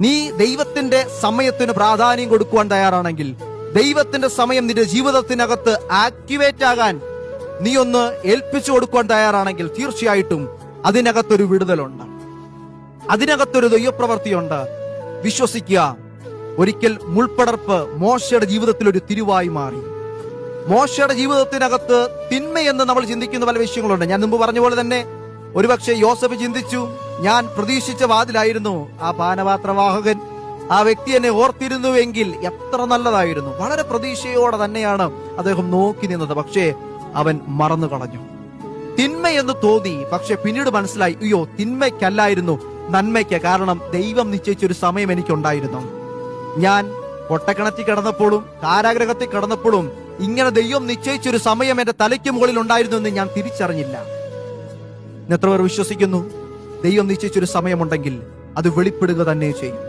നീ ദൈവത്തിന്റെ സമയത്തിന് പ്രാധാന്യം കൊടുക്കുവാൻ തയ്യാറാണെങ്കിൽ, ദൈവത്തിന്റെ സമയം നിന്റെ ജീവിതത്തിനകത്ത് ആക്ടിവേറ്റ് ആകാൻ നീ ഒന്ന് ഏൽപ്പിച്ചു കൊടുക്കുവാൻ തയ്യാറാണെങ്കിൽ, തീർച്ചയായിട്ടും അതിനകത്തൊരു വിടുതലുണ്ട്, അതിനകത്തൊരു ദൈവപ്രവൃത്തിയുണ്ട്. വിശ്വസിക്കുക. ഒരിക്കൽ മുൾപ്പടർപ്പ് മോശയുടെ ജീവിതത്തിൽ ഒരു തിരുവായി മാറി. മോശയുടെ ജീവിതത്തിനകത്ത് തിന്മയെന്ന് നമ്മൾ ചിന്തിക്കുന്ന പല വിഷയങ്ങളുണ്ട്. ഞാൻ മുമ്പ് പറഞ്ഞ പോലെ തന്നെ ഒരുപക്ഷെ യോസഫ് ചിന്തിച്ചു, ഞാൻ പ്രതീക്ഷിച്ച വാതിലായിരുന്നു ആ പാനപാത്രവാഹകൻ, ആ വ്യക്തി എന്നെ ഓർത്തിരുന്നുവെങ്കിൽ എത്ര നല്ലതായിരുന്നു. വളരെ പ്രതീക്ഷയോടെ തന്നെയാണ് അദ്ദേഹം നോക്കി നിന്നത്. പക്ഷേ അവൻ മറന്നു കളഞ്ഞു. തിന്മയെന്ന് തോന്നി, പക്ഷെ പിന്നീട് മനസ്സിലായി, അയ്യോ, തിന്മയ്ക്കല്ലായിരുന്നു, നന്മയ്ക്ക്. കാരണം ദൈവം നിശ്ചയിച്ചൊരു സമയം എനിക്കുണ്ടായിരുന്നു. ഞാൻ പൊട്ടക്കിണറ്റിൽ കിടന്നപ്പോഴും കാരാഗ്രഹത്തിൽ കിടന്നപ്പോഴും ഇങ്ങനെ ദൈവം നിശ്ചയിച്ചൊരു സമയം എന്റെ തലയ്ക്ക് മുകളിൽ ഉണ്ടായിരുന്നു എന്ന് ഞാൻ തിരിച്ചറിഞ്ഞില്ല. എത്ര പേർ വിശ്വസിക്കുന്നു? ദൈവം നിശ്ചയിച്ചൊരു സമയമുണ്ടെങ്കിൽ അത് വെളിപ്പെടുക തന്നെ ചെയ്യും.